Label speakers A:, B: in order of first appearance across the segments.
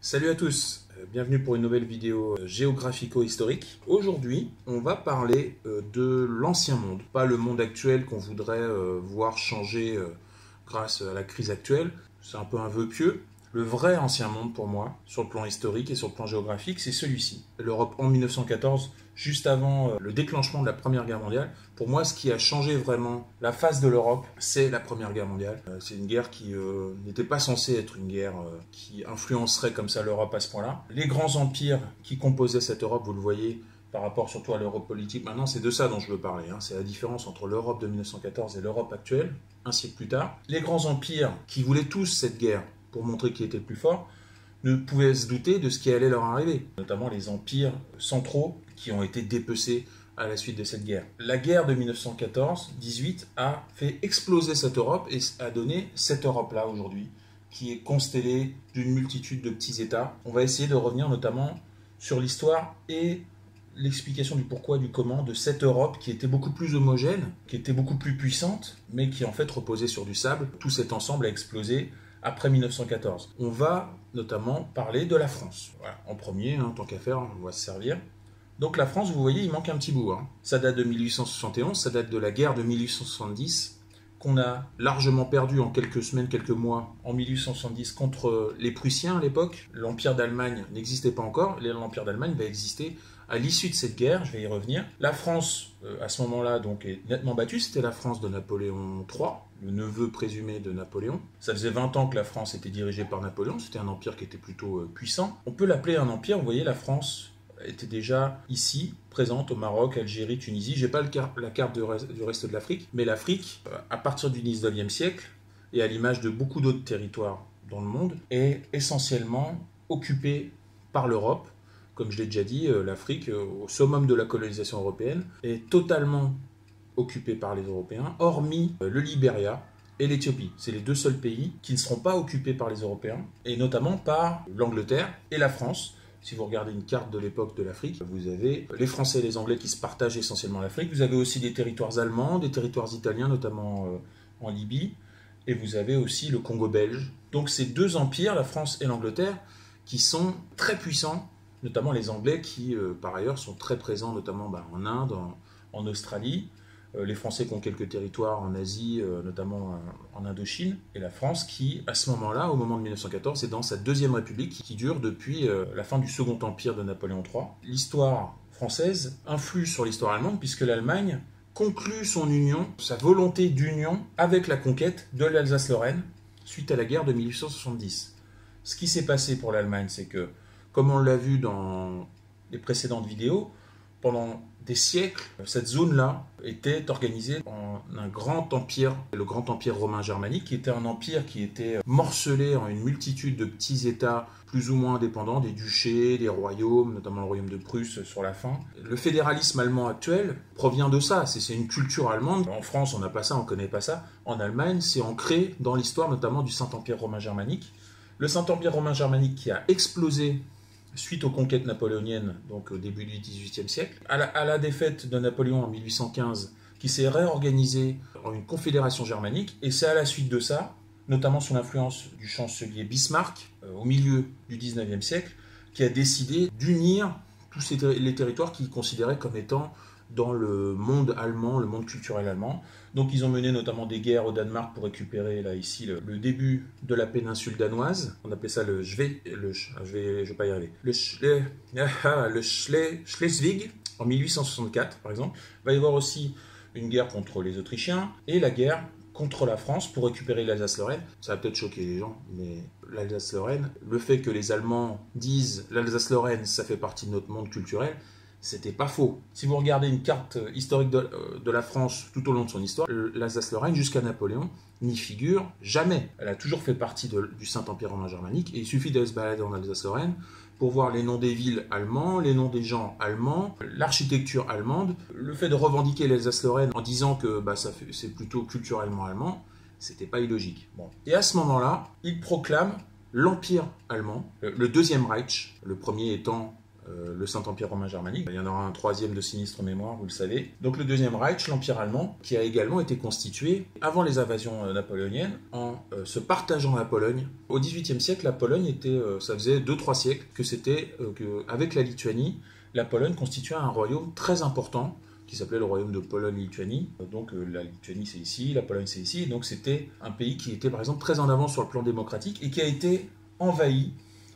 A: Salut à tous, bienvenue pour une nouvelle vidéo géographico-historique. Aujourd'hui, on va parler de l'ancien monde, pas le monde actuel qu'on voudrait voir changer grâce à la crise actuelle. C'est un peu un vœu pieux. Le vrai ancien monde pour moi, sur le plan historique et sur le plan géographique, c'est celui-ci. L'Europe en 1914, juste avant le déclenchement de la Première Guerre mondiale. Pour moi, ce qui a changé vraiment la face de l'Europe, c'est la Première Guerre mondiale. C'est une guerre qui n'était pas censée être une guerre qui influencerait comme ça l'Europe à ce point-là. Les grands empires qui composaient cette Europe, vous le voyez, par rapport surtout à l'Europe politique. Maintenant, c'est de ça dont je veux parler. C'est la différence entre l'Europe de 1914 et l'Europe actuelle, un siècle plus tard. Les grands empires qui voulaient tous cette guerre pour montrer qui était le plus fort, ne pouvaient se douter de ce qui allait leur arriver, notamment les empires centraux qui ont été dépecés à la suite de cette guerre. La guerre de 1914-18 a fait exploser cette Europe et a donné cette Europe-là aujourd'hui, qui est constellée d'une multitude de petits États. On va essayer de revenir notamment sur l'histoire et l'explication du pourquoi, du comment de cette Europe qui était beaucoup plus homogène, qui était beaucoup plus puissante, mais qui en fait reposait sur du sable. Tout cet ensemble a explosé après 1914. On va notamment parler de la France. Voilà, en premier, tant qu'à faire, on va se servir. Donc la France, vous voyez, il manque un petit bout. Ça date de 1871, ça date de la guerre de 1870, qu'on a largement perdu en quelques semaines, quelques mois, en 1870 contre les Prussiens à l'époque. L'Empire d'Allemagne n'existait pas encore, l'Empire d'Allemagne va exister à l'issue de cette guerre, je vais y revenir. La France, à ce moment-là, donc, est nettement battue. C'était la France de Napoléon III, le neveu présumé de Napoléon. Ça faisait 20 ans que la France était dirigée par Napoléon. C'était un empire qui était plutôt puissant. On peut l'appeler un empire. Vous voyez, la France était déjà ici, présente au Maroc, Algérie, Tunisie. Je n'ai pas la carte du reste de l'Afrique, mais l'Afrique, à partir du 19e siècle, et à l'image de beaucoup d'autres territoires dans le monde, est essentiellement occupée par l'Europe. Comme je l'ai déjà dit, l'Afrique, au summum de la colonisation européenne, est totalement occupée par les Européens, hormis le Libéria et l'Éthiopie. C'est les deux seuls pays qui ne seront pas occupés par les Européens, et notamment par l'Angleterre et la France. Si vous regardez une carte de l'époque de l'Afrique, vous avez les Français et les Anglais qui se partagent essentiellement l'Afrique. Vous avez aussi des territoires allemands, des territoires italiens, notamment en Libye, et vous avez aussi le Congo belge. Donc ces deux empires, la France et l'Angleterre, qui sont très puissants, notamment les Anglais qui, par ailleurs, sont très présents, notamment en Inde, en Australie. Les Français qui ont quelques territoires en Asie, notamment en Indochine. Et la France qui, à ce moment-là, au moment de 1914, est dans sa deuxième république qui dure depuis la fin du Second Empire de Napoléon III. L'histoire française influe sur l'histoire allemande puisque l'Allemagne conclut son union, sa volonté d'union avec la conquête de l'Alsace-Lorraine suite à la guerre de 1870. Ce qui s'est passé pour l'Allemagne, c'est que, comme on l'a vu dans les précédentes vidéos, pendant des siècles, cette zone-là était organisée en un grand empire, le grand empire romain germanique, qui était un empire qui était morcelé en une multitude de petits États plus ou moins indépendants, des duchés, des royaumes, notamment le royaume de Prusse sur la fin. Le fédéralisme allemand actuel provient de ça, c'est une culture allemande. En France, on n'a pas ça, on ne connaît pas ça. En Allemagne, c'est ancré dans l'histoire notamment du Saint-Empire romain germanique. Le Saint-Empire romain germanique qui a explosé suite aux conquêtes napoléoniennes, donc au début du XVIIIe siècle, à la défaite de Napoléon en 1815, qui s'est réorganisé en une confédération germanique, et c'est à la suite de ça, notamment sous l'influence du chancelier Bismarck, au milieu du XIXe siècle, qui a décidé d'unir tous les territoires qu'il considérait comme étant dans le monde allemand, le monde culturel allemand. Donc ils ont mené notamment des guerres au Danemark pour récupérer là ici le début de la péninsule danoise. On appelait ça le je vais pas y arriver. Le Schleswig en 1864 par exemple. Il va y avoir aussi une guerre contre les Autrichiens et la guerre contre la France pour récupérer l'Alsace-Lorraine. Ça va peut-être choquer les gens, mais l'Alsace-Lorraine, le fait que les Allemands disent l'Alsace-Lorraine, ça fait partie de notre monde culturel, c'était pas faux. Si vous regardez une carte historique de la France tout au long de son histoire, l'Alsace-Lorraine, jusqu'à Napoléon, n'y figure jamais. Elle a toujours fait partie du Saint-Empire romain germanique, et il suffit d'aller se balader en Alsace-Lorraine pour voir les noms des villes allemands, les noms des gens allemands, l'architecture allemande. Le fait de revendiquer l'Alsace-Lorraine en disant que c'est plutôt culturellement allemand, c'était pas illogique. Bon. Et à ce moment-là, il proclame l'Empire allemand, le Deuxième Reich, le premier étant le Saint-Empire romain germanique. Il y en aura un troisième de sinistre mémoire, vous le savez. Donc le Deuxième Reich, l'Empire allemand, qui a également été constitué avant les invasions napoléoniennes, en se partageant la Pologne. Au XVIIIe siècle, la Pologne était, ça faisait 2-3 siècles que c'était, avec la Lituanie, la Pologne constituait un royaume très important, qui s'appelait le royaume de Pologne-Lituanie. Donc la Lituanie c'est ici, la Pologne c'est ici. Donc c'était un pays qui était par exemple très en avance sur le plan démocratique et qui a été envahi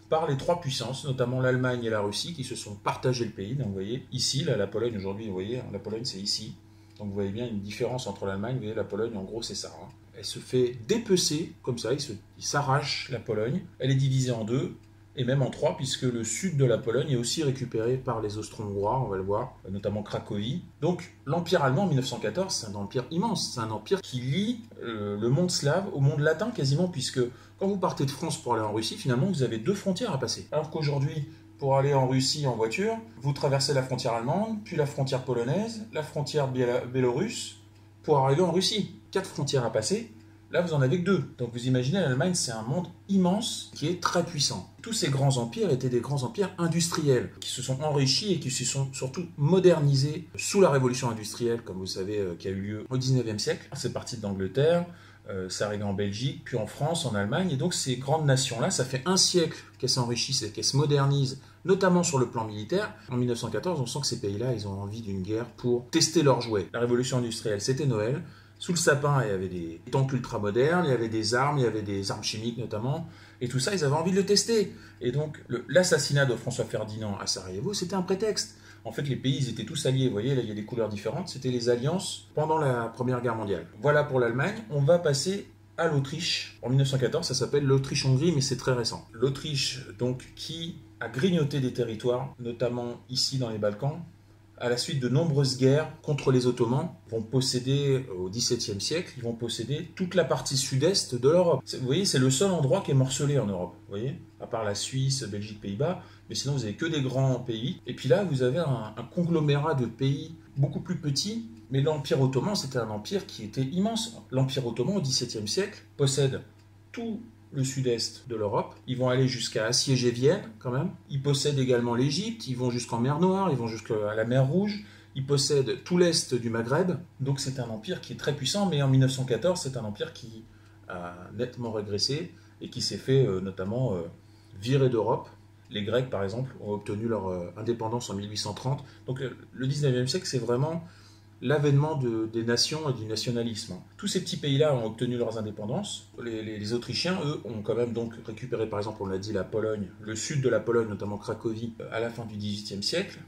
A: par les trois puissances, notamment l'Allemagne et la Russie, qui se sont partagés le pays. Donc vous voyez, ici, là, la Pologne aujourd'hui, vous voyez, la Pologne c'est ici. Donc vous voyez bien une différence entre l'Allemagne, vous voyez, la Pologne, en gros c'est ça. Hein. Elle se fait dépecer, comme ça, il s'arrache la Pologne. Elle est divisée en deux, et même en trois, puisque le sud de la Pologne est aussi récupéré par les Austro-Hongrois, on va le voir, notamment Cracovie. Donc l'Empire allemand en 1914, c'est un empire immense, c'est un empire qui lie le monde slave au monde latin quasiment, puisque quand vous partez de France pour aller en Russie, finalement vous avez deux frontières à passer. Alors qu'aujourd'hui, pour aller en Russie en voiture, vous traversez la frontière allemande, puis la frontière polonaise, la frontière biélorusse, pour arriver en Russie. 4 frontières à passer. Là, vous en avez que 2. Donc vous imaginez, l'Allemagne, c'est un monde immense qui est très puissant. Tous ces grands empires étaient des grands empires industriels qui se sont enrichis et qui se sont surtout modernisés sous la révolution industrielle, comme vous savez, qui a eu lieu au 19e siècle. C'est parti d'Angleterre, c'est arrivé en Belgique, puis en France, en Allemagne. Et donc ces grandes nations-là, ça fait un siècle qu'elles s'enrichissent et qu'elles se modernisent, notamment sur le plan militaire. En 1914, on sent que ces pays-là, ils ont envie d'une guerre pour tester leurs jouets. La révolution industrielle, c'était Noël. Sous le sapin, il y avait des tanks ultra-modernes, il y avait des armes, il y avait des armes chimiques notamment, et tout ça, ils avaient envie de le tester. Et donc, l'assassinat de François Ferdinand à Sarajevo, c'était un prétexte. En fait, les pays, ils étaient tous alliés, vous voyez, là, il y a des couleurs différentes, c'était les alliances pendant la Première Guerre mondiale. Voilà pour l'Allemagne, on va passer à l'Autriche. En 1914, ça s'appelle l'Autriche-Hongrie, mais c'est très récent. L'Autriche, donc, qui a grignoté des territoires, notamment ici dans les Balkans, à la suite de nombreuses guerres contre les Ottomans, vont posséder, au XVIIe siècle, ils vont posséder toute la partie sud-est de l'Europe. Vous voyez, c'est le seul endroit qui est morcelé en Europe, vous voyez, à part la Suisse, Belgique, Pays-Bas, mais sinon vous n'avez que des grands pays. Et puis là, vous avez un conglomérat de pays beaucoup plus petits, mais l'Empire ottoman, c'était un empire qui était immense. L'Empire ottoman, au XVIIe siècle, possède tout le sud-est de l'Europe. Ils vont aller jusqu'à assiéger Vienne, quand même. Ils possèdent également l'Égypte, ils vont jusqu'en mer Noire, ils vont jusqu'à la mer Rouge. Ils possèdent tout l'est du Maghreb. Donc c'est un empire qui est très puissant, mais en 1914, c'est un empire qui a nettement régressé et qui s'est fait notamment virer d'Europe. Les Grecs, par exemple, ont obtenu leur indépendance en 1830. Donc le 19e siècle, c'est vraiment l'avènement des nations et du nationalisme. Tous ces petits pays-là ont obtenu leurs indépendances. Les Autrichiens, eux, ont quand même donc récupéré, par exemple, on l'a dit, la Pologne, le sud de la Pologne, notamment Cracovie, à la fin du XVIIIe siècle.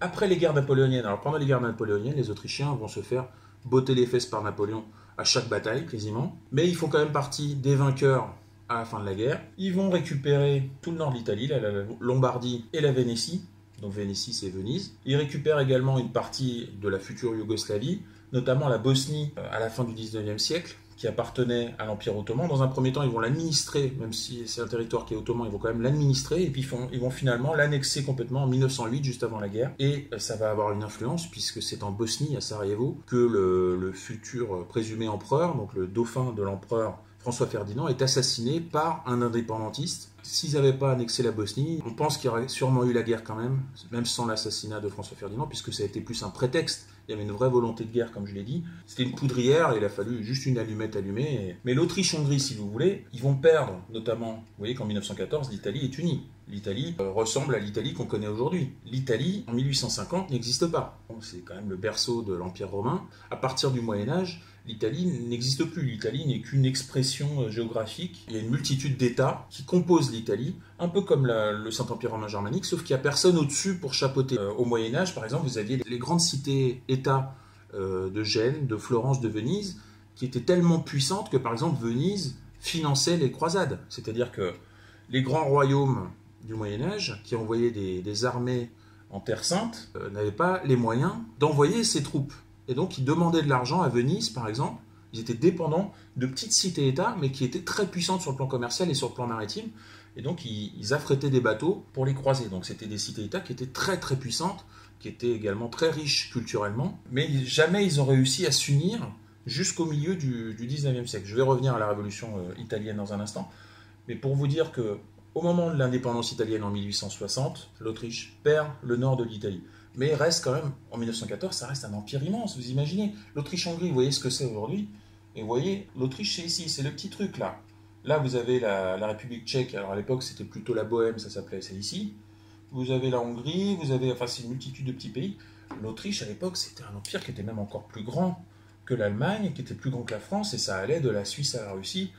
A: Après les guerres napoléoniennes, alors pendant les guerres napoléoniennes, les Autrichiens vont se faire botter les fesses par Napoléon à chaque bataille, quasiment. Mais ils font quand même partie des vainqueurs à la fin de la guerre. Ils vont récupérer tout le nord de l'Italie, la Lombardie et la Vénétie. Donc Vénétie, c'est Venise. Ils récupèrent également une partie de la future Yougoslavie, notamment la Bosnie à la fin du 19e siècle, qui appartenait à l'Empire ottoman. Dans un premier temps, ils vont l'administrer, même si c'est un territoire qui est ottoman, ils vont quand même l'administrer, et puis ils vont finalement l'annexer complètement en 1908, juste avant la guerre. Et ça va avoir une influence, puisque c'est en Bosnie, à Sarajevo, que le futur présumé empereur, donc le dauphin de l'empereur François Ferdinand, est assassiné par un indépendantiste. S'ils n'avaient pas annexé la Bosnie, on pense qu'il y aurait sûrement eu la guerre quand même sans l'assassinat de François Ferdinand, puisque ça a été plus un prétexte. Il y avait une vraie volonté de guerre, comme je l'ai dit. C'était une poudrière, il a fallu juste une allumette allumée. Mais l'Autriche-Hongrie, si vous voulez, ils vont perdre, notamment, vous voyez qu'en 1914, l'Italie est unie. L'Italie ressemble à l'Italie qu'on connaît aujourd'hui. L'Italie, en 1850, n'existe pas. C'est quand même le berceau de l'Empire romain. À partir du Moyen-Âge, l'Italie n'existe plus. L'Italie n'est qu'une expression géographique. Il y a une multitude d'États qui composent l'Italie, un peu comme le Saint-Empire romain germanique, sauf qu'il n'y a personne au-dessus pour chapeauter. Au Moyen-Âge, par exemple, vous aviez les grandes cités-États de Gênes, de Florence, de Venise, qui étaient tellement puissantes que, par exemple, Venise finançait les croisades. C'est-à-dire que les grands royaumes du Moyen-Âge, qui envoyaient des armées en Terre Sainte, n'avaient pas les moyens d'envoyer ces troupes. Et donc, ils demandaient de l'argent à Venise, par exemple. Ils étaient dépendants de petites cités-États, mais qui étaient très puissantes sur le plan commercial et sur le plan maritime. Et donc, ils affrétaient des bateaux pour les croiser. Donc, c'était des cités-États qui étaient très, très puissantes, qui étaient également très riches culturellement. Mais jamais ils ont réussi à s'unir jusqu'au milieu du 19e siècle. Je vais revenir à la Révolution italienne dans un instant. Mais pour vous dire que Au moment de l'indépendance italienne en 1860, l'Autriche perd le nord de l'Italie. Mais reste quand même, en 1914, ça reste un empire immense. Vous imaginez, l'Autriche-Hongrie, vous voyez ce que c'est aujourd'hui. Et vous voyez, l'Autriche, c'est ici, c'est le petit truc là. Là, vous avez la République tchèque. Alors à l'époque, c'était plutôt la Bohème, ça s'appelait, c'est ici. Vous avez la Hongrie, vous avez, enfin, c'est une multitude de petits pays. L'Autriche, à l'époque, c'était un empire qui était même encore plus grand que l'Allemagne, qui était plus grand que la France, et ça allait de la Suisse à la Russie,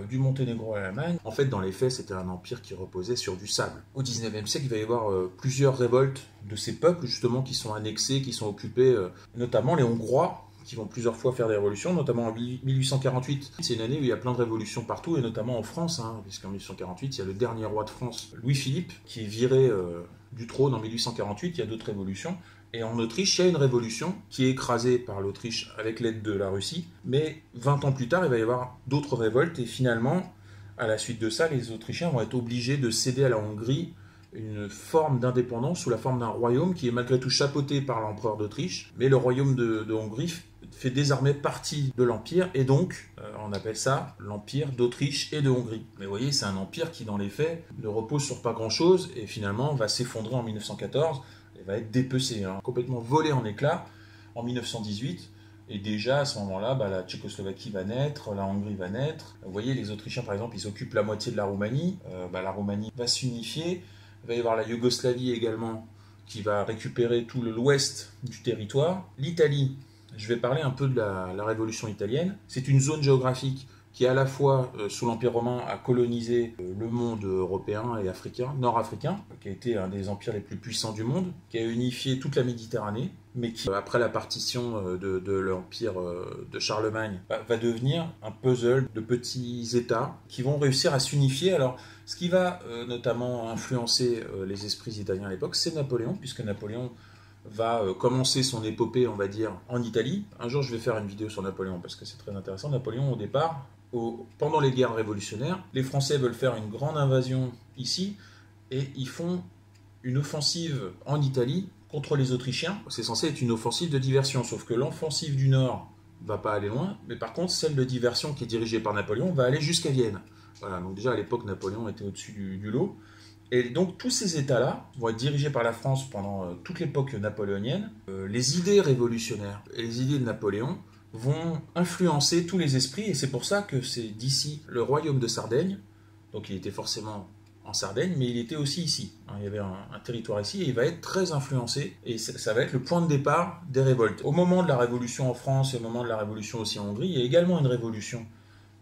A: du Monténégro à l'Allemagne. En fait, dans les faits, c'était un empire qui reposait sur du sable. Au XIXe siècle, il va y avoir plusieurs révoltes de ces peuples, justement, qui sont annexés, qui sont occupés, notamment les Hongrois, qui vont plusieurs fois faire des révolutions, notamment en 1848. C'est une année où il y a plein de révolutions partout, et notamment en France, puisqu'en 1848, il y a le dernier roi de France, Louis-Philippe, qui est viré du trône en 1848. Il y a d'autres révolutions. Et en Autriche, il y a une révolution qui est écrasée par l'Autriche avec l'aide de la Russie. Mais 20 ans plus tard, il va y avoir d'autres révoltes. Et finalement, à la suite de ça, les Autrichiens vont être obligés de céder à la Hongrie une forme d'indépendance sous la forme d'un royaume qui est malgré tout chapeauté par l'empereur d'Autriche. Mais le royaume de Hongrie fait désormais partie de l'Empire. Et donc, on appelle ça l'Empire d'Autriche et de Hongrie. Mais vous voyez, c'est un empire qui, dans les faits, ne repose sur pas grand-chose. Et finalement, va s'effondrer en 1914. Va être dépecé, complètement volé en éclats en 1918. Et déjà, à ce moment-là, la Tchécoslovaquie va naître, la Hongrie va naître. Vous voyez, les Autrichiens, par exemple, ils occupent la moitié de la Roumanie. La Roumanie va s'unifier. Il va y avoir la Yougoslavie également, qui va récupérer tout l'ouest du territoire. L'Italie, je vais parler un peu de la Révolution italienne. C'est une zone géographique qui à la fois, sous l'Empire romain, a colonisé le monde européen et africain, nord-africain, qui a été un des empires les plus puissants du monde, qui a unifié toute la Méditerranée, mais qui, après la partition de l'Empire de Charlemagne, va devenir un puzzle de petits États qui vont réussir à s'unifier. Alors, ce qui va notamment influencer les esprits italiens à l'époque, c'est Napoléon, puisque Napoléon va commencer son épopée, on va dire, en Italie. Un jour, je vais faire une vidéo sur Napoléon, parce que c'est très intéressant. Napoléon, au départ, pendant les guerres révolutionnaires, les Français veulent faire une grande invasion ici, et ils font une offensive en Italie contre les Autrichiens. C'est censé être une offensive de diversion, sauf que l'offensive du Nord va pas aller loin, mais par contre, celle de diversion qui est dirigée par Napoléon va aller jusqu'à Vienne. Voilà, donc déjà à l'époque, Napoléon était au-dessus du lot. Et donc tous ces États-là vont être dirigés par la France pendant toute l'époque napoléonienne. Les idées révolutionnaires et les idées de Napoléon vont influencer tous les esprits, et c'est pour ça que c'est d'ici le royaume de Sardaigne, donc il était forcément en Sardaigne, mais il était aussi ici. Il y avait un territoire ici, et il va être très influencé, et ça va être le point de départ des révoltes. Au moment de la révolution en France, et au moment de la révolution aussi en Hongrie, il y a également une révolution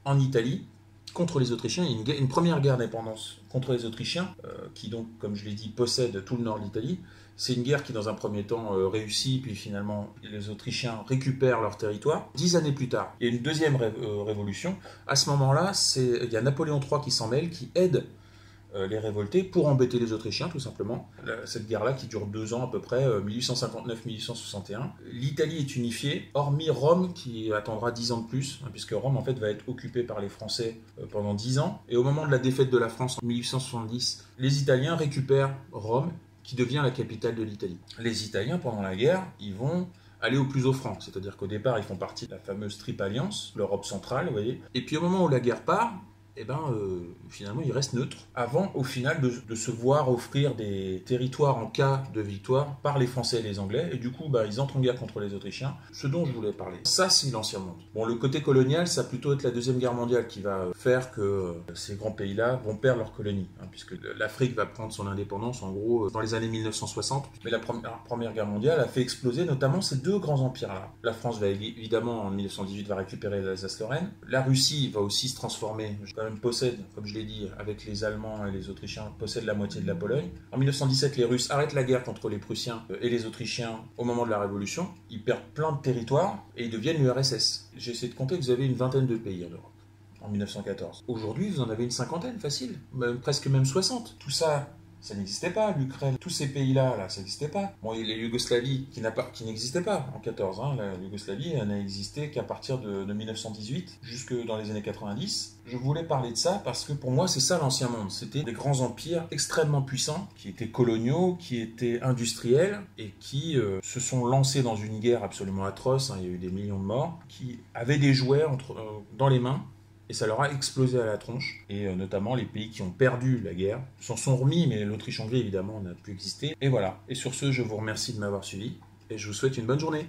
A: en Italie, contre les Autrichiens. Il y a une première guerre d'indépendance contre les Autrichiens, qui donc, comme je l'ai dit, possèdent tout le nord de l'Italie. C'est une guerre qui, dans un premier temps, réussit, puis finalement, les Autrichiens récupèrent leur territoire. 10 années plus tard, il y a une deuxième révolution. À ce moment-là, il y a Napoléon III qui s'en mêle, qui aide les révoltés pour embêter les Autrichiens, tout simplement. Cette guerre-là qui dure 2 ans à peu près, 1859-1861. L'Italie est unifiée, hormis Rome qui attendra 10 ans de plus, puisque Rome en fait va être occupée par les Français pendant 10 ans. Et au moment de la défaite de la France en 1870, les Italiens récupèrent Rome, qui devient la capitale de l'Italie. Les Italiens, pendant la guerre, ils vont aller au plus offrant, c'est-à-dire qu'au départ, ils font partie de la fameuse Triple Alliance, l'Europe centrale, vous voyez. Et puis au moment où la guerre part, finalement, ils restent neutres, avant, au final, de se voir offrir des territoires en cas de victoire par les Français et les Anglais, et du coup, ils entrent en guerre contre les Autrichiens, ce dont je voulais parler. Ça, c'est l'Ancien Monde. Bon, le côté colonial, ça va plutôt être la Deuxième Guerre mondiale qui va faire que ces grands pays-là vont perdre leur colonie, puisque l'Afrique va prendre son indépendance, en gros, dans les années 1960. Mais la Première Guerre mondiale a fait exploser notamment ces deux grands empires-là. La France va évidemment, en 1918, va récupérer l'Alsace-Lorraine. La Russie va aussi se transformer, possède, comme je l'ai dit, avec les Allemands et les Autrichiens, possède la moitié de la Pologne. En 1917, les Russes arrêtent la guerre contre les Prussiens et les Autrichiens au moment de la Révolution. Ils perdent plein de territoires et ils deviennent l'URSS. J'ai essayé de compter que vous avez une vingtaine de pays en Europe en 1914. Aujourd'hui, vous en avez une cinquantaine, facile, presque même 60. Tout ça, ça n'existait pas, l'Ukraine, tous ces pays-là, ça n'existait pas. Bon, il y a les Yougoslavie qui n'existait pas en 14. La Yougoslavie, elle n'a existé qu'à partir de 1918, jusque dans les années 90. Je voulais parler de ça parce que pour moi, c'est ça l'Ancien Monde. C'était des grands empires extrêmement puissants, qui étaient coloniaux, qui étaient industriels, et qui se sont lancés dans une guerre absolument atroce. Il y a eu des millions de morts, qui avaient des jouets dans les mains, et ça leur a explosé à la tronche. Et notamment les pays qui ont perdu la guerre s'en sont remis, mais l'Autriche-Hongrie évidemment n'a plus existé. Et voilà. Et sur ce, je vous remercie de m'avoir suivi et je vous souhaite une bonne journée.